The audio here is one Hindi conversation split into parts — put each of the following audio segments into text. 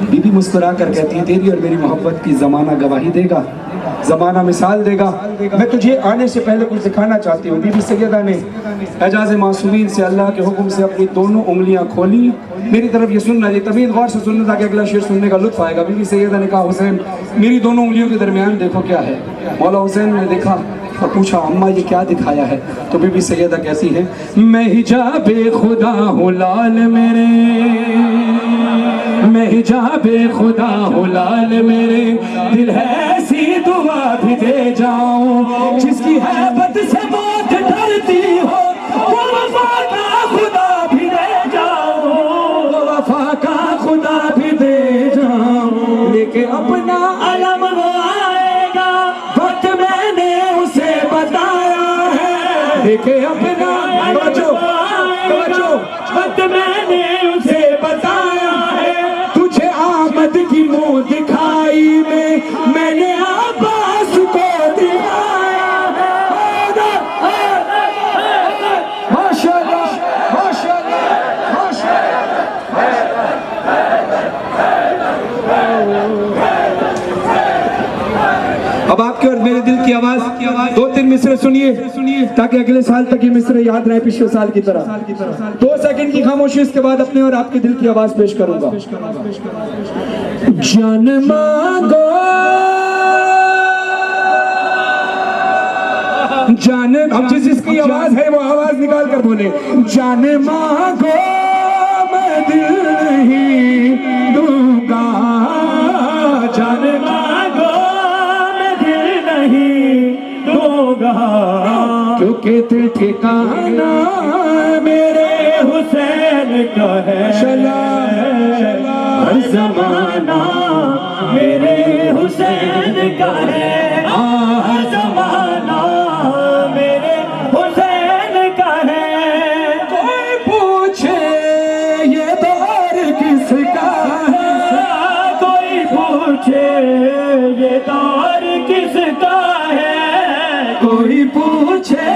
बीबी मुस्कुरा कर कहती है तेरी और मेरी मोहब्बत की ज़माना गवाही देगा, ज़माना मिसाल देगा। मैं तुझे आने से पहले कुछ दिखाना चाहती हूँ। बीबी सैयदा ने एजाज़ मासूमीन से अल्लाह के हुक्म से अपनी दोनों उंगलियां खोली। मेरी तरफ ये सुनना, ये तमीज़ गौर से सुनना ताकि अगला शेर सुनने का लुत्फ़ आएगा। बीबी सैयदा ने कहा हुसैन मेरी दोनों उंगलियों के दरमियान देखो क्या है। मौला हुसैन ने देखा और पूछा अम्मा ये क्या दिखाया है। तो बीबी सैयदा कहती है मैं हिजाबे खुदा हूँ लाल मेरे, मैं हिजाबे खुदा हूँ लाल मेरे, दिल है ऐसी दुआ भी दे जाऊं जिसकी हैबत से मौत डरती हो, वो वफा का खुदा भी दे जाऊं, वो वफा का खुदा भी दे जाऊं। लेके अपना अलम वो आएगा वक्त मैंने उसे बताया है, लेके अपना वक्त मैंने उसे बताया है। तुझे आमद की मुंह दिखाई में मैंने आबास को दिखाया है। माशाअल्लाह माशाअल्लाह माशाअल्लाह। अब आपके और मेरे दिल की आवाज 2-3 मिसरे सुनिए ताकि अगले साल तक ये मिसरे याद रहे पिछले साल की तरह। 2 सेकंड की खामोशी, इसके बाद अपने और आपके दिल की आवाज पेश करूंगा। जान मांगो जान, अब जिसकी आवाज है वो आवाज निकाल कर बोले जान मांगो मैं दिल नहीं दूंगा, जान मांगो मैं दिल नहीं दूंगा, क्योंकि दिल ठिकाना मेरे हुसैन का है। हर ज़माना मेरे हुसैन का है, हर ज़माना मेरे हुसैन का है। कोई पूछे ये दौर किसका है, कोई पूछे ये दौर किसका है, कोई पूछे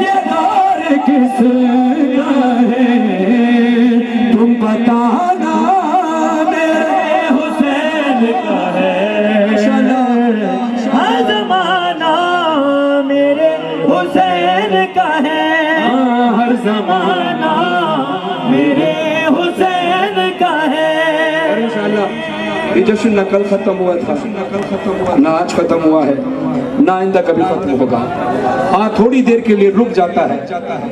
ये दौर किसका है, तुम बताना मेरे हुसैन का है। हर ज़माना मेरे हुसैन का है, हर ज़माना मेरे हुसैन का है। इंशाअल्लाह ये जश्न न कल खत्म हुआ था, ना आज खत्म हुआ है, ना आइंदा कभी खत्म होगा। हाँ थोड़ी देर के लिए रुक जाता है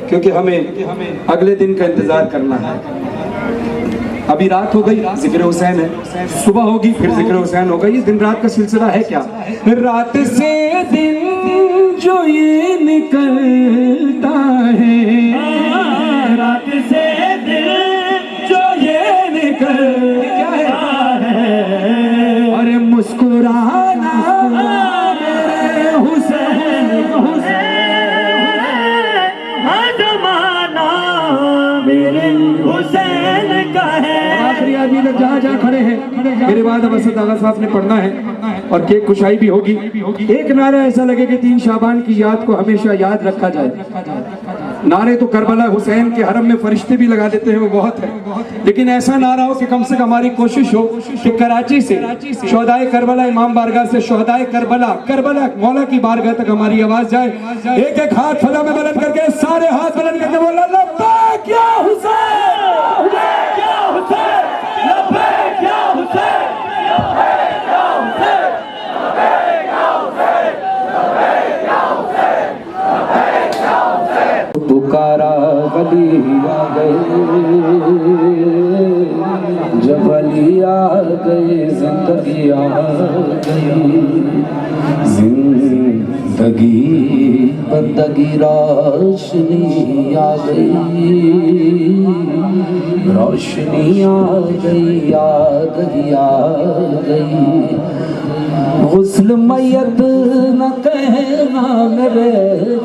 क्योंकि हमें अगले दिन का इंतजार करना है। अभी रात हो गई, जिक्र हुसैन है, सुबह होगी फिर जिक्र हुसैन होगा। ये दिन रात का सिलसिला है क्या? रात से दिन जो ये निकलता है, रात से दिन जो ये निकलता है, अरे मुस्कुराना मेरे हुसैन, हर ज़माना मेरे हुसैन का है। आखिरी आदमी लोग जहाँ खड़े हैं मेरे बाद अब असद आगा साहब ने पढ़ना है और केक कुशाई भी होगी। एक नारा ऐसा लगे कि 3 शाबान की याद को हमेशा याद रखा जाए। नारे तो करबला हुसैन के हरम में फरिश्ते भी लगा देते हैं, वो बहुत है, लेकिन ऐसा नारा हो कि कम से कम हमारी कोशिश हो कि कराची से शोहदाए करबला इमाम बारगाह से शोहदाए करबला मौला की बारगाह तक हमारी आवाज जाए। एक एक हाथ फजा में बुलंद करके, सारे हाथ बुलंद करके बोला लब्बैक या हुसैन, लब्बैक या हुसैन, लब्बैक या हुसैन, लब्बैक या हुसैन, लब्बैक या हुसैन, लब्बैक या हुसैन, लब्बैक या हुसैन। पुकारा वली आ गए, जब वली आ गए जिंदगी आ गई, जिंदगी बंदगी रोशनी आ गई, रोशनी आ गई, आ गई, आ गई। गुस्ल मैयत न कहना मेरे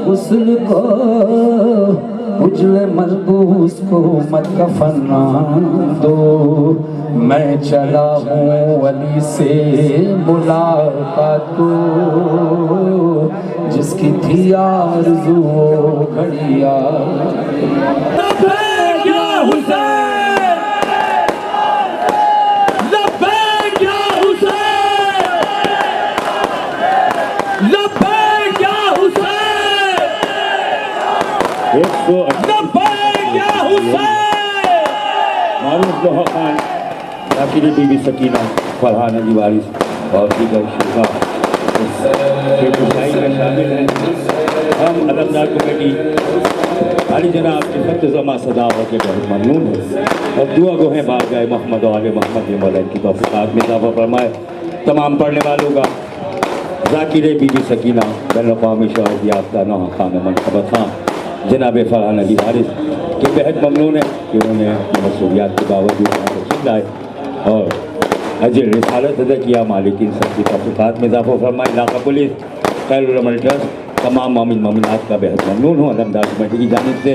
गुस्ल को, उजले मलबूस को मत कफना दो, मैं चला हूँ वली से मुलाकात को, जिसकी थी आरज़ू वो घड़िया। लब्बैक या हुसैन, मारूफ लोहा खान, जाकिर बीबी सकीना, फरहान अली वारिस और दीगर शुरा के खुशाई में शामिल हैं। हम अदबदार कमेटी अली जनाब के फत जमा सदावत के बहुत ममनून हैं और दुआ गो हैं बारगाह मोहम्मद वाले मोहम्मद मौलाना की तौफीक़ात में इज़ाफ़ा फरमाए। तमाम पढ़ने वालों का जाकिर बीबी सकीना बैनुल-अक़वामी शोहरत याफ्ता नौहा खान मनक़बत खां जनाब फरहान अली वारिस के बेहद ममनून है कि उन्होंने अपनी मसूलियात के बावजूद सुन लाए और अजर रिसालत अदा किया। मालिक इन सब की तौफीक़ात में इज़ाफ़ा फरमाए। इलाक़ा पुलिस खैरुल अमल ट्रस्ट तमाम मोमिन मोमिनात का बेहद ममनून हूँ। अदमदार कमेटी की जानिब से